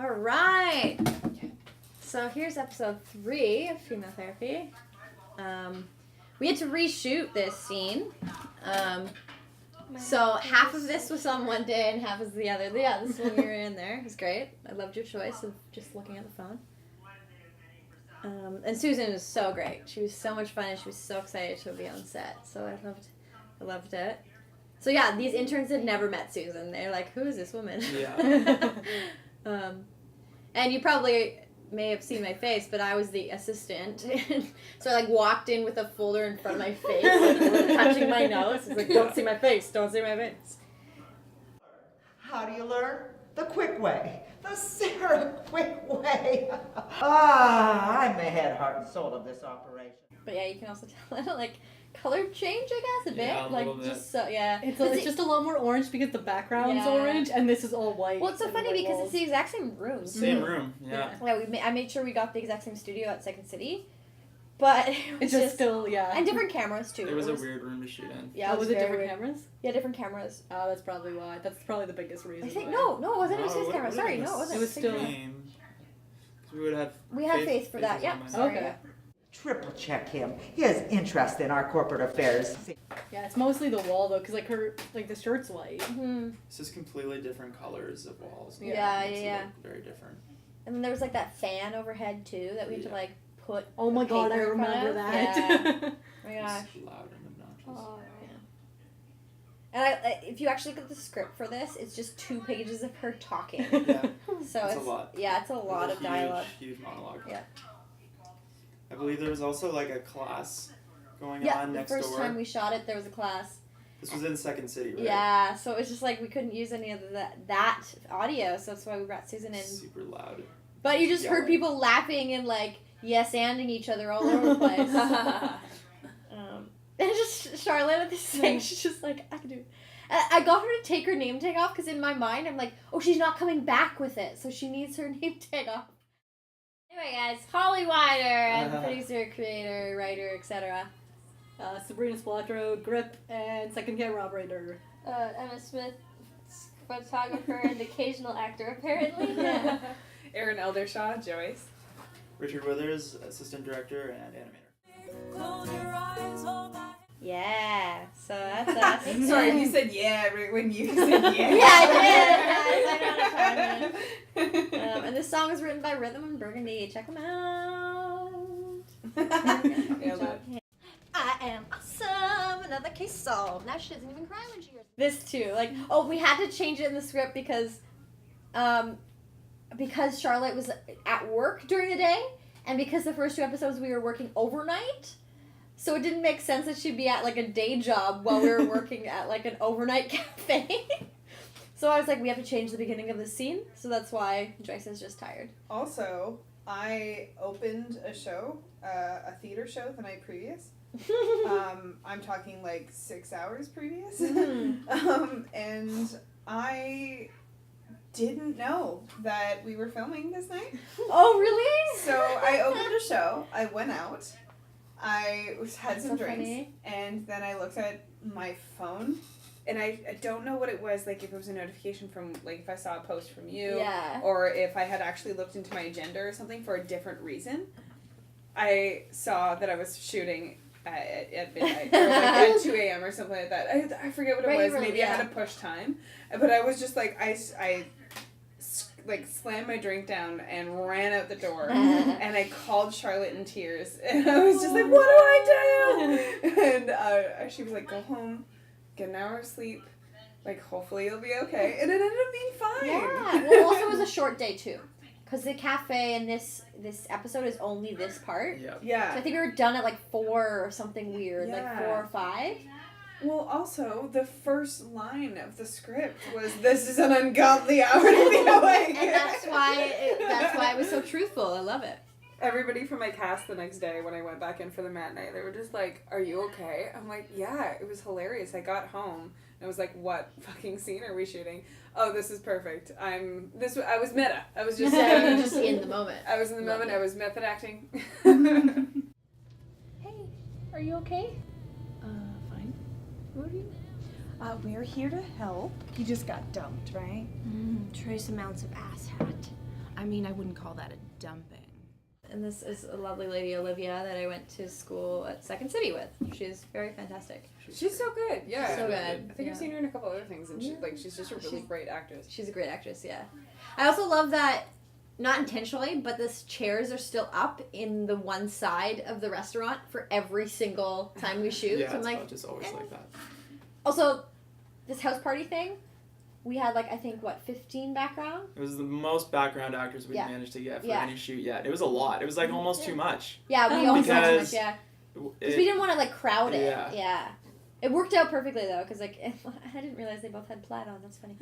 All right. So here's episode 3 of Female Therapy. We had to reshoot this scene. So half of this was on one day and half was the other. Yeah, this one we were in there. It was great. I loved your choice of just looking at the phone. And Susan was so great. She was so much fun and she was so excited to be on set. So I loved it. So yeah, these interns had never met Susan. They're like, who is this woman? Yeah. And you probably may have seen my face, but I was the assistant. So I walked in with a folder in front of my face, touching my nose. It's like, don't see my face, don't see my face. How do you learn? The quick way. The Sarah quick way. I'm the head, heart, and soul of this operation. But yeah, you can also tell color change, I guess, a bit. Yeah, a little bit. Just so, yeah. It's just a lot more orange because the background's Yeah. orange and this is all white. Well, it's so funny because it's the exact same room. Same too. room, yeah. Yeah, I made sure we got the exact same studio at Second City, but it was It's just still, yeah. and different cameras too. It was a weird room to shoot in. Yeah, was it very different weird. cameras? Yeah, different cameras. Oh, that's probably why. That's probably the biggest reason. I think why. no, it wasn't. It was No, his it camera. would've Sorry, been no, it wasn't. It was Same still- camera. Same. 'Cause we would have. We had faith for that. faces Yeah. on my Sorry. Okay. Yeah. Triple check him. His interest in our corporate affairs. Yeah, it's mostly the wall though, because the shirt's white. Mm-hmm. It's just completely different colors of walls. Yeah, It makes it yeah. look very different. And then there was that fan overhead too that we had to put. Oh my god, I paper in front remember of. that. Yeah. Oh my gosh. It's loud and obnoxious. Oh, yeah. And if you actually look at the script for this, it's just 2 pages of her talking. Yeah. So It's a lot. Yeah, it's a lot It's of a dialogue. Huge monologue. Yeah. I believe there was also a class going Yeah, on the next first door. time we shot it, there was a class. This was in Second City, right? Yeah, so it was just we couldn't use any of that audio, so that's why we brought Susan in. Super loud. But you just heard Yelling. people laughing and yes-anding each other all over the place. And just Charlotte at this thing, she's just I can do it. I got her to take her name tag off because in my mind I'm oh, she's not coming back with it, so she needs her name tag off. Anyway, guys, Holly Wider, and producer, creator, writer, etc. Sabrina Splatro, grip, and second camera operator. Emma Smith, photographer and occasional actor, apparently. Yeah. Erin Eldershaw, Joyce. Richard Withers, assistant director and animator. Yeah, so that's us. Sorry, you said yeah right when you said yeah. Yeah, I did. And this song is written by Rhythm and Burgundy. Check them out. Nailed it. I am awesome. Another case solved. Now she doesn't even cry when she hears this too. We had to change it in the script because Charlotte was at work during the day, and because the first 2 episodes we were working overnight. So it didn't make sense that she'd be at a day job while we were working at an overnight cafe. So I was we have to change the beginning of the scene. So that's why Joyce is just tired. Also, I opened a show, a theater show the night previous. I'm talking 6 hours previous. And I didn't know that we were filming this night. Oh, really? So I opened a show, I went out, I had some So drinks, funny. and then I looked at my phone, and I don't know what it was, if it was a notification from, if I saw a post from you, Yeah. or if I had actually looked into my agenda or something for a different reason. I saw that I was shooting at midnight, or at 2 a.m. or something like that. I forget what it Right, was, you were- maybe I yeah. had to push time, but I was just I slammed my drink down and ran out the door, and I called Charlotte in tears, and I was just what do I do? And she was go home, get an hour of sleep, hopefully you'll be okay, and it ended up being fine. Yeah. Well, also it was a short day too, because the cafe in this episode is only this part. Yeah. So Yeah. I think we were done at 4 or something weird, Yeah. 4 or 5. Well, also, the first line of the script was, "This is an ungodly hour to be awake." And that's why it was so truthful. I love it. Everybody from my cast the next day, when I went back in for the matinee, they were just "Are you okay?" I'm "Yeah, it was hilarious. I got home and I was "What fucking scene are we shooting?" "Oh, this is perfect. I was meta. I was just, Just in the moment. I was in the Love moment. it. I was method acting." Hey, are you okay? Fine. What are you? We're here to help. You just got dumped, right? Trace amounts of ass hat. I mean, I wouldn't call that a dumping. And this is a lovely lady, Olivia, that I went to school at Second City with. She's very fantastic. She's so good. Yeah. So good. I think Yeah. I've seen her in a couple other things, and she's just a really great actress. She's a great actress, yeah. I also love that, not intentionally, but the chairs are still up in the one side of the restaurant for every single time we shoot. Yeah, So I'm it's like, not just always like that. also, this house party thing, we had like, I think, 15 background? It was the most background actors we Yeah. managed to get for Yeah. any shoot yet. It was a lot. It was like almost too much. Yeah, we always had too much, Because yeah. Because we didn't want to like crowd it. Yeah. Yeah. It worked out perfectly though, because like, I didn't realize they both had plaid on. That's funny.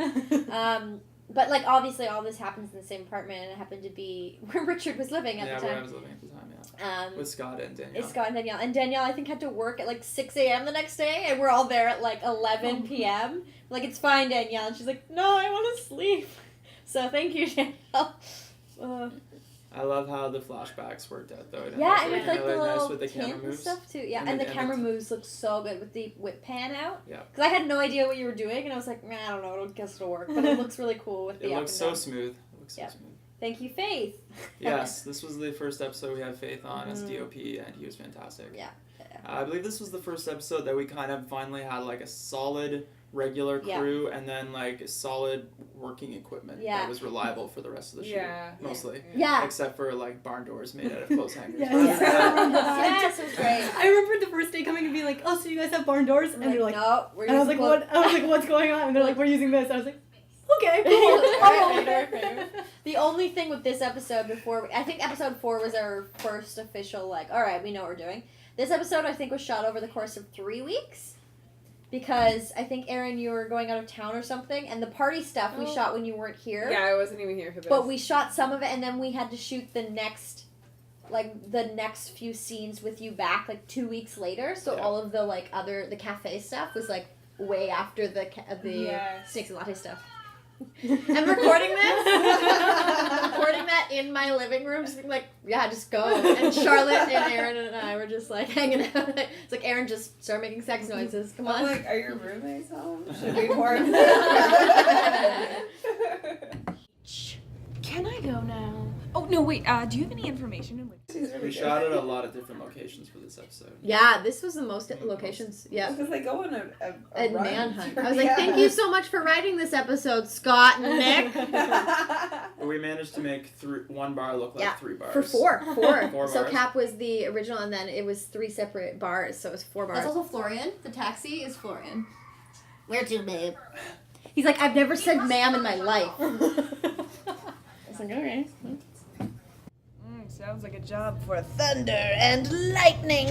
But like, obviously all this happens in the same apartment, and it happened to be where Richard was living at yeah, the where I time. was living at the time, yeah. With Scott and Danielle. It's Scott and Danielle. And Danielle, I think, had to work at like 6 a.m. the next day, and we're all there at like 11 p.m. Like, it's fine, Danielle. And she's like, no, I want to sleep. So thank you, Danielle. I love how the flashbacks worked out though. Yeah, and It with like the really nice little with the tint camera and moves. stuff too. Yeah, And and the- the and camera the- moves look so good with the whip pan out. Yeah. Because I had no idea what you were doing, and I was like, I don't know, I guess it'll work. But it looks really cool with the It up looks and so down. smooth. It looks so Yeah. smooth. Thank you, Faith. Yes, this was the first episode we had Faith on as Mhm. DOP, and he was fantastic. Yeah. I believe this was the first episode that we kind of finally had like a solid regular Yeah. crew and then like solid working equipment Yeah. that was reliable for the rest of the shoot. Yeah. Mostly. Yeah. Except for like barn doors made out of clothes hangers. Yes. But other than that- Yes, it was great. I remember the first day coming and being like, "Oh, so you guys have barn doors?" And they're like, no, we're and I was like, using "What?" I was like, "What's going on?" And they're like, "We're using this." I was like, "Okay, cool." Right. The only thing with this episode I think episode 4 was our first official, like, alright, we know what we're doing. This episode, I think, was shot over the course of 3 weeks. Because I think, Erin, you were going out of town or something, and the party stuff we shot when you weren't here. Yeah, I wasn't even here for this. But we shot some of it, and then we had to shoot the next few scenes with you back, like 2 weeks later. So Yeah. all of the, like, the cafe stuff was, like, way after the Yes. Snakes and Latte stuff. I'm recording this. Recording that in my living room, just being like, yeah, just go. And Charlotte and Erin and I were just like hanging out. It's like Erin just started making sex noises. Come I'm on. like, are your roommates home? Should we warn them? Can I go now? Oh, no, wait, do you have any information in which... We shot at a lot of different locations for this episode. Yeah, this was the most locations. Yeah. Because they go on a And run. manhunt. I was like, thank you so much for writing this episode, Scott and Nick. But we managed to make one bar look like Yeah, 3 bars. For four. Four So bars. Cap was the original, and then it was 3 separate bars, so it was 4 bars. That's also Florian. The taxi is Florian. Where to, babe? He's like, I've never said ma'am in my life. I was like, okay. Sounds like a job for thunder and lightning.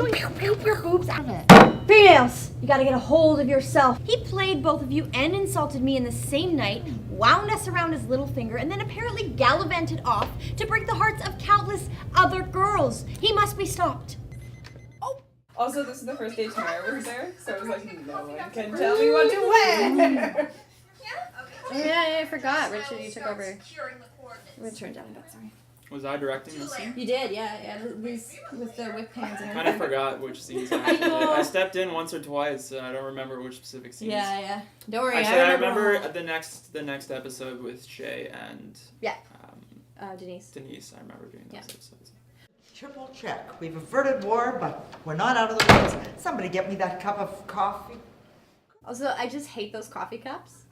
Females, you gotta get a hold of yourself. He played both of you and insulted me in the same night, wound us around his little finger, and then apparently gallivanted off to break the hearts of countless other girls. He must be stopped. Also, this is the first day Tamara was there, so I was like, no one can tell me what to wear. Yeah, I forgot. Richard, you took over. I'm gonna turn down that, sorry. Was I directing this scene? You did, yeah. These with the whip pans and I kind of forgot which scenes I actually did. I stepped in once or twice, and I don't remember which specific scenes. Yeah. Don't worry, Actually, I all. remember the next episode with Shay and Yeah. Denise. Denise. I remember doing those Yeah. episodes. Triple check. We've averted war, but we're not out of the woods. Somebody get me that cup of coffee. Also, I just hate those coffee cups.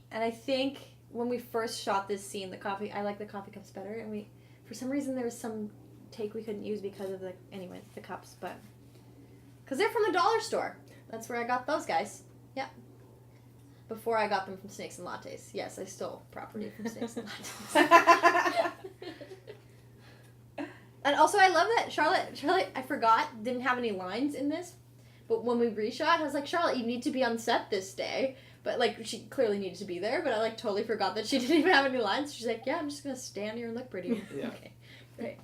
And I think when we first shot this scene, I like the coffee cups better, and for some reason there was some take we couldn't use because of the cups, but because they're from the dollar store. That's where I got those guys. Yeah. Before I got them from Snakes and Lattes. Yes, I stole property from Snakes and Lattes. And also, I love that Charlotte, I forgot, didn't have any lines in this. But when we reshot, I was like, Charlotte, you need to be on set this day. But, like, she clearly needed to be there, but I, like, totally forgot that she didn't even have any lines. She's like, yeah, I'm just going to stand here and look pretty. Yeah. Okay, great.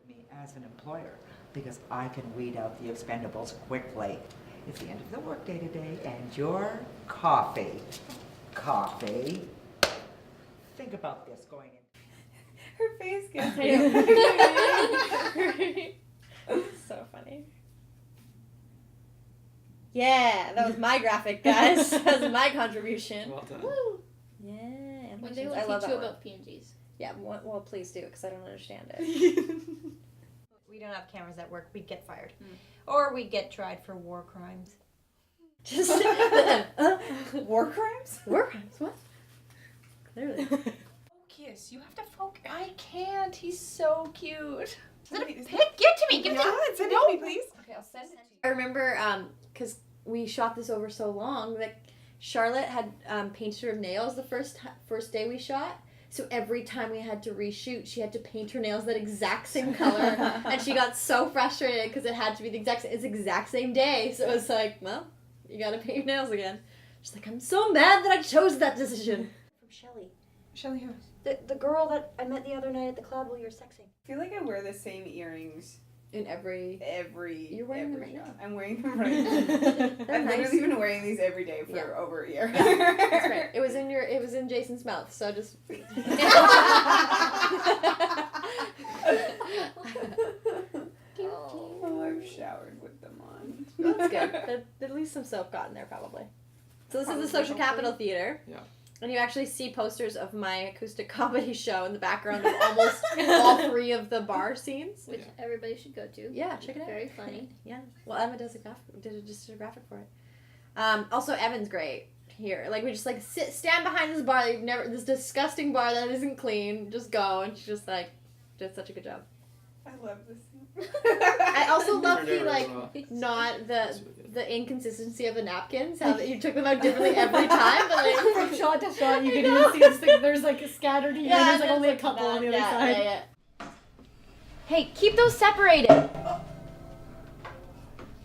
Me as an employer, because I can weed out the expendables quickly. It's the end of the workday today, and your coffee. Think about this going in. Her face gets So funny. Yeah, that was my graphic, guys. That was my contribution. Well done. Woo. Yeah. One day I we'll love teach that you one. about PNGs. Yeah, well, please do, because I don't understand it. We don't have cameras at work, we'd get fired. Or we'd get tried for war crimes. Just War crimes? war crimes. What? Clearly. Focus. You have to focus. I can't. He's so cute. Is it a pic? Give it to me! Give it to me! Send it to me, please. Okay, I'll send it to you. I remember, because we shot this over so long, that Charlotte had painted her nails the first day we shot. So every time we had to reshoot, she had to paint her nails that exact same color, and she got so frustrated because it had to be the exact same day. So it was like, well, you gotta paint your nails again. She's like, I'm so mad that I chose that decision. From Shelly, Shelly, who? the girl that I met the other night at the club while you were sexing. I feel like I wear the same earrings In every. You're wearing them every right now. shot. I'm wearing them right now. They're I've nice. literally been wearing these every day for Yeah. over a year. That's right. It was in Jason's mouth, so just. Oh, I've showered with them on. That's good. At least some soap got in there, probably. So this is the Social Capital Theater. Yeah. And you actually see posters of my acoustic comedy show in the background of almost all three of the bar scenes. Which everybody should go to. Yeah, check it out. Very funny. Yeah. Well, Emma did a graphic for it. Also, Evan's great here. Like, we just like stand behind this bar. This disgusting bar that isn't clean. Just go, and she just like did such a good job. I love this. I also love Turned the over like as well. not That's really good. the inconsistency of the napkins. How that you took them out differently every time, but like From shot to shot, you can even see this thing. There's like scattered here, and there's like only a couple on the other side. Yeah. Hey, keep those separated.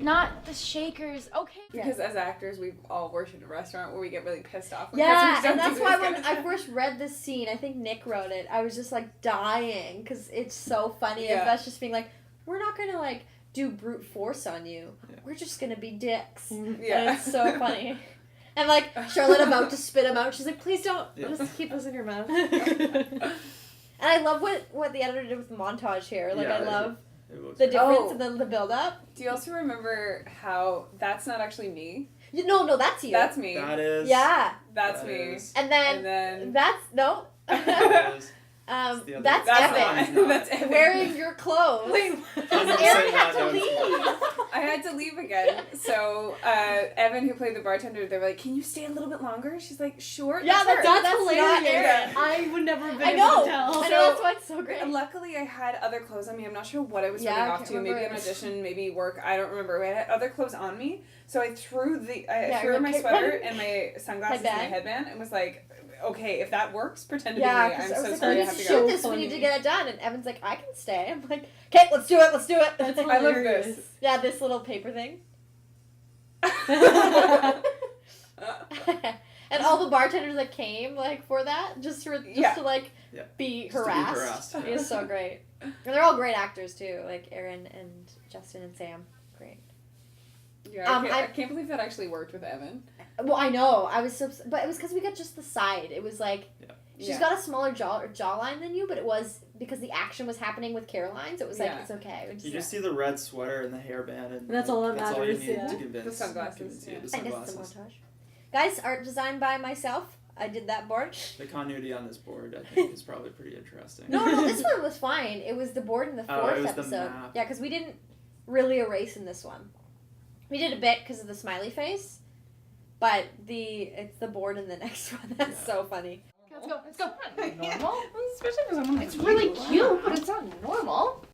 Not the shakers. Okay. Because as actors, we've all worked in a restaurant where we get really pissed off. Yeah, because we and don't that's do why this when kind of I stuff. first read this scene, I think Nick wrote it, I was just like dying because it's so funny. Yeah. And us just being like, we're not gonna like do brute force on you. Yeah. We're just gonna be dicks. And Yeah. it's so funny. And like Charlotte about to spit him out, she's like, please don't, Yeah. just keep this in your mouth. And I love what the editor did with the montage here. Like Yeah, I love It looks the good. difference and the build up. Do you also remember how that's not actually me? No, that's you. That's me. That is. Yeah. That's that me. is. And then, And then that's no. That is. It's the other- That's that's Evan. not. That's Evan. Wearing your clothes. Wait, I'm not Aaron saying had that, to no, it's leave. I had to leave again. So Evan, who played the bartender, they were like, "Can you stay a little bit longer?" She's like, "Sure." Yeah, sure." that's That's not hilarious. Aaron. I would never have been I able know. to tell. I So- know, that's why it's so great. And luckily, I had other clothes on me. I'm not sure what I was Yeah, running I off can't to. Maybe remember. an audition, maybe work. I don't remember. I had other clothes on me, so I threw Yeah, threw you're my like, sweater and my sunglasses and my Headband. headband, and was like, "Okay, if that works, pretend to Yeah, be me. I'm because I so was sorry like, I we have need to to go." shoot this, we need to get it done. And Evan's like, I can stay. I'm like, okay, let's do it. That's I love hilarious. this. Yeah, this little paper thing. And all the bartenders that came like for that, just Yeah. to like Yeah. be Just to be harassed. harassed. It was so great. And they're all great actors too, like Aaron and Justin and Sam. Great. Yeah, I can't believe that actually worked with Evan. Well, I know. I was so, but it was because we got just the side. It was like she's Yeah. got a smaller jawline than you, but it was because the action was happening with Caroline, so it was like Yeah. it's okay. We You just see the red sweater and the hairband, and That's all that that's all you matters, need yeah. to convince. The sunglasses, convince you, yeah. the I guess it's a sunglasses. montage. Guys, art design by myself. I did that board. The continuity on this board, I think, is probably pretty interesting. No, this one was fine. It was the board in the Oh, fourth it was the episode. map. Yeah, because we didn't really erase in this one. We did a bit because of the smiley face, but it's the board in the next one that's Yeah. so funny. Let's go. Let's go. Normal? Especially for someone It's really cute, but it's not normal.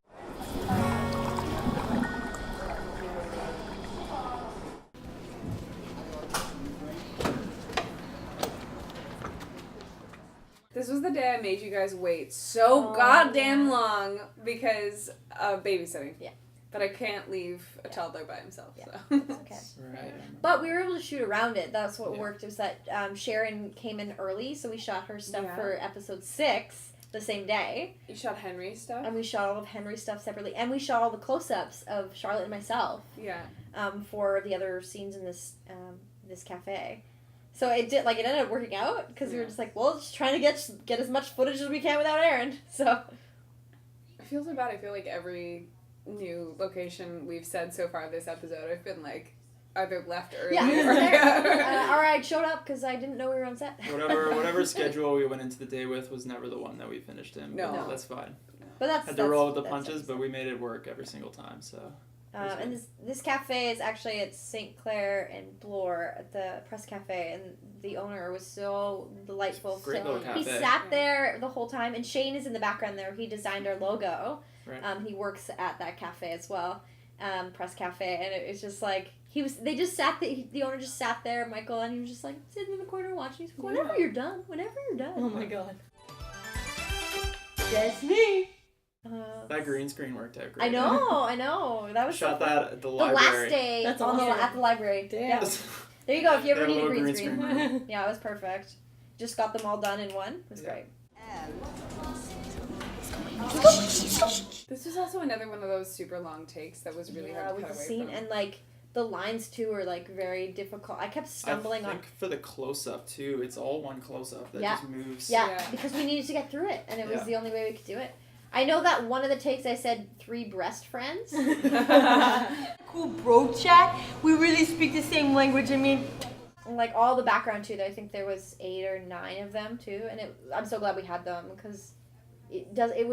This was the day I made you guys wait so goddamn long because of babysitting. Yeah. But I can't leave a toddler by himself. Yeah. So. It's okay. Right. But we were able to shoot around it. That's what Yeah. worked. It was that Sharon came in early, so we shot her stuff Yeah. for episode 6 the same day, You shot Henry's stuff? and we shot all of Henry's stuff separately, and we shot all the close-ups of Charlotte and myself Yeah. for the other scenes in this this cafe. So it ended up working out because we were Yeah. just like, well, just trying to get as much footage as we can without Aaron. So I feel so bad. I feel like every new location we've said so far this episode, I've been like, either left early Yeah, or or I showed up because I didn't know we were on set. Whatever schedule we went into the day with was never the one that we finished in. No. But that's fine. But that's Had to roll with the that's punches, but understandable. we made it work every single time. So. And this cafe is actually at St. Clair and Bloor at the Press Cafe, and the owner was so delightful. Great little cafe. He sat there the whole time, and Shane is in the background there. He designed our logo. Right. He works at that cafe as well, Press Cafe, and it was just like they just sat. The owner just sat there, Michael, and he was just like sitting in the corner watching. He's like, whenever you're done. Oh my god. That's me. That green screen worked out great. I know. That was Shot so fun. that at the The library. last day That's on awesome. at the library. Damn. Yeah. There you go. If you ever They need have a a green little green screen. Yeah, it was perfect. Just got them all done in one. It was Yeah. great. This was also another one of those super long takes that was really hard to with cut the away scene from. and like the lines too are like very difficult. I kept stumbling I on. think for the close up too, it's all one close up that Yeah. just moves. Yeah, Yeah. because we needed to get through it, and it was Yeah. the only way we could do it. I know that one of the takes I said 3 breast friends. Cool bro chat. We really speak the same language. I mean, And like all the background too. I think there was 8 or 9 of them too, and I'm so glad we had them because it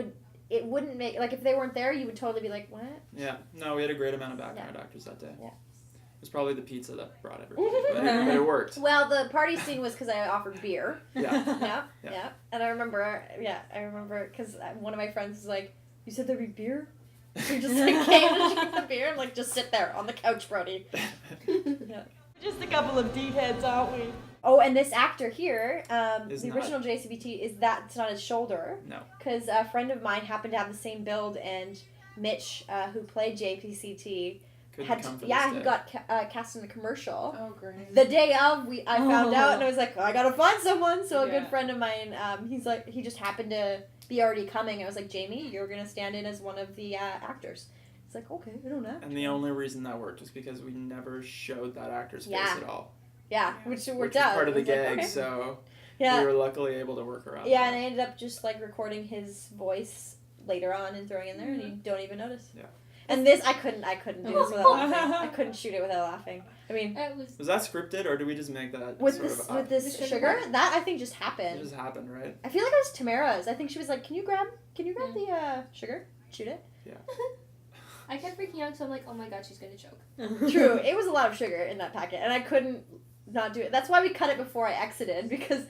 wouldn't make like if they weren't there, you would totally be like, what? Yeah. No, we had a great amount of background actors that day. Yeah. It was probably the pizza that brought everybody, but it worked. Well, the party scene was because I offered beer. Yeah. Yeah. And I remember because one of my friends was like, "You said there'd be beer." We just like came to drink the beer and like just sit there on the couch, Brody. Yeah. just a couple of D-heads, aren't we? Oh, and this actor here, Is the not. original JCVT, it's not his shoulder. No. Because a friend of mine happened to have the same build, and Mitch, who played JPCT, Couldn't come for he this day. got cast in a commercial. Oh, great. The day of, I found out, and I was like, I gotta find someone. So a Yeah. good friend of mine, he's like, he just happened to be already coming. I was like, Jamie, you're gonna stand in as one of the actors. He's like, okay, I don't know. And the only reason that worked was because we never showed that actor's face Yeah. at all. Yeah, which Which worked was out. part of the I was like, gag, okay. so Yeah. we were luckily able to work around Yeah, that. and I ended up just like recording his voice later on and throwing in there, and you don't even notice. Yeah. And this, I couldn't do this without laughing. I couldn't shoot it without laughing. I mean, It was Was that scripted, or did we just make that with sort this of up? with this The sugar, sugar? that I think just It happened. just happened, right? I feel like it was Tamara's. I think she was like, "Can you grab the sugar? Shoot it." I kept freaking out because I'm like, oh my god, she's gonna choke. True, it was a lot of sugar in that packet, and I couldn't not do it. That's why we cut it before I exited because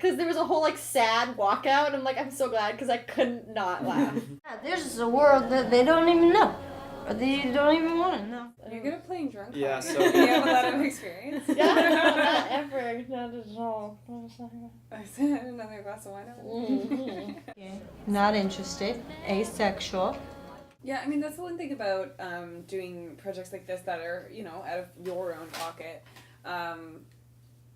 there was a whole like sad walkout, and I'm like, I'm so glad because I couldn't not laugh. There's a world that they don't even know. Or they don't even want to know. You're good at playing drunk. Yeah, Holly. so- you have a lot of experience. Yeah, no, not ever, not at all. Another glass of wine. Not interested. Asexual. Yeah, I mean that's the one thing about doing projects like this that are, you know, out of your own pocket,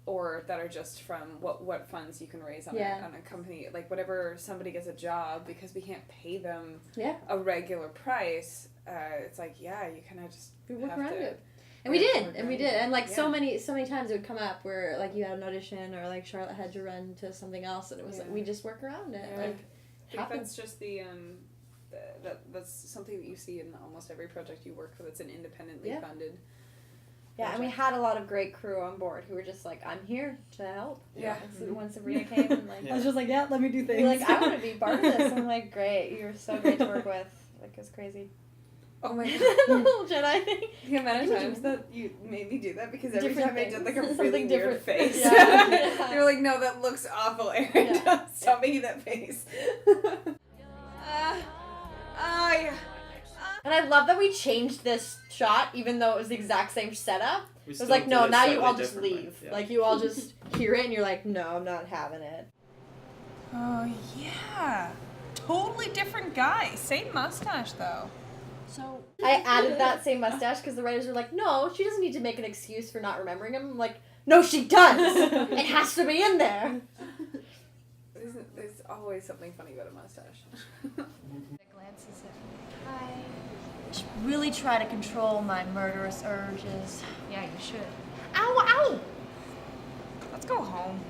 or that are just from what funds you can raise on Yeah. on a company. Like whenever somebody gets a job, because we can't pay them Yeah. a regular price, it's like you kind of just We work have around to- it. And we Yeah, did, work and we around did, it. and like so Yeah. many times it would come up where like you had an audition or like Charlotte had to run to something else, and it was like Yeah. we just work around it. Yeah. Like I think happens. that's just that's something that you see in almost every project you work for that's an independently Yeah. funded. Yeah, and we had a lot of great crew on board who were just like, I'm here to help. Yeah. And so when Sabrina came, and like, I was just like, yeah, let me do things. you're like, I want to be part of this. I'm like, great, you're so great to work with. Like, it's crazy. Oh my god. The little Jedi thing. The amount of times that you made me do that because every Different time I did like a things. really Something weird different. face. Yeah. They were like, no, that looks awful, Erin. Yeah. Stop making that face. Yeah. And I love that we changed this shot, even though it was the exact same setup. We It was still like, did no, it now you slightly all just differently. leave. Yeah. Like, you all just hear it and you're like, no, I'm not having it. Oh, yeah. Totally different guy. Same mustache, though. So I added that same mustache because the writers were like, no, she doesn't need to make an excuse for not remembering him. I'm like, no, she does. It has to be in there. There's always something funny about a mustache. glances at hi. I should really try to control my murderous urges. Yeah, you should. Ow, ow! Let's go home.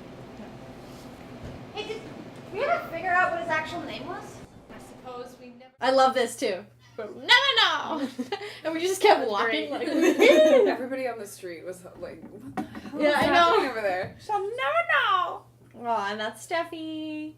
Hey, did we ever figure out what his actual name was? I suppose we never. I love this too. but we'll never know. And we just kept walking like. Everybody on the street was like, what the hell Yeah, is I know. happening over there? She'll never know. Oh, and that's Steffi.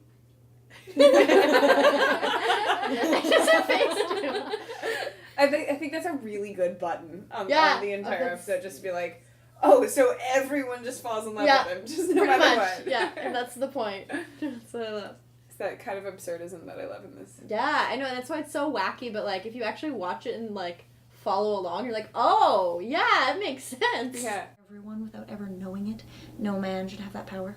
I think that's a really good button on the entire that's- episode, just to be like, oh, so everyone just falls in love with him, just no Pretty matter much. what. Yeah, and that's the point. That's what I love. It's that kind of absurdism that I love in this. Yeah, I know, and that's why it's so wacky, but like if you actually watch it and like follow along, you're like, oh yeah, it makes sense. Yeah. Everyone without ever knowing it. No man should have that power.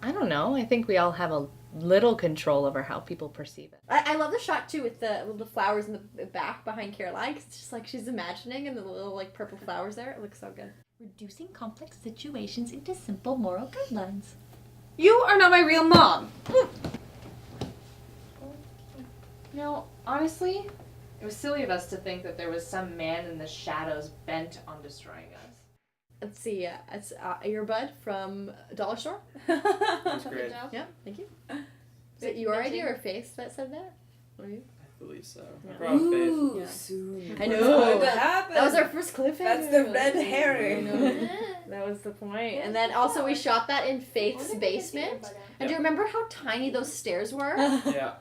I don't know. I think we all have a little control over how people perceive it. I love the shot too with the flowers in the back behind Caroline. 'Cause it's just like she's imagining and the little like purple flowers there. It looks so good. Reducing complex situations into simple moral guidelines. You are not my real mom. No, honestly, it was silly of us to think that there was some man in the shadows bent on destroying us. Let's see. It's Earbud from Dollar Store. That's great. Yeah, thank you. Is it your idea or Face that said that? Or you? I believe so. Yeah. I brought Faith. Ooh, Yeah. soon. I know. That happened. That was our first cliffhanger. That's the red I herring. know. That was the point. And then also we shot that in Faith's basement. And do you remember how tiny those stairs were? Yeah.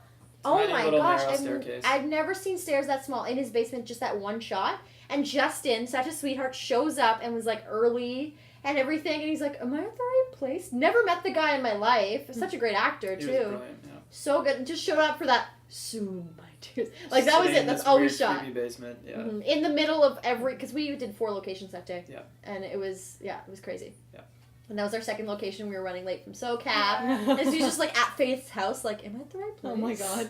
Oh Tiny my little gosh, narrow staircase. I've never seen stairs that small in his basement, just that one shot. And Justin, such a sweetheart, shows up and was like early and everything. And he's like, am I at the right place? Never met the guy in my life. Such a great actor, He too. was brilliant, yeah. So good. Just showed up for that soon, my tears. Like, that was Sitting it. in That's this all we weird, shot. creepy basement, yeah. Mhm. In the middle of every, because we did 4 locations that day. Yeah. And it was crazy. Yeah. And that was our second location. We were running late from SoCap. And so he's just like at Faith's house, like, am I at the right place? Oh my god.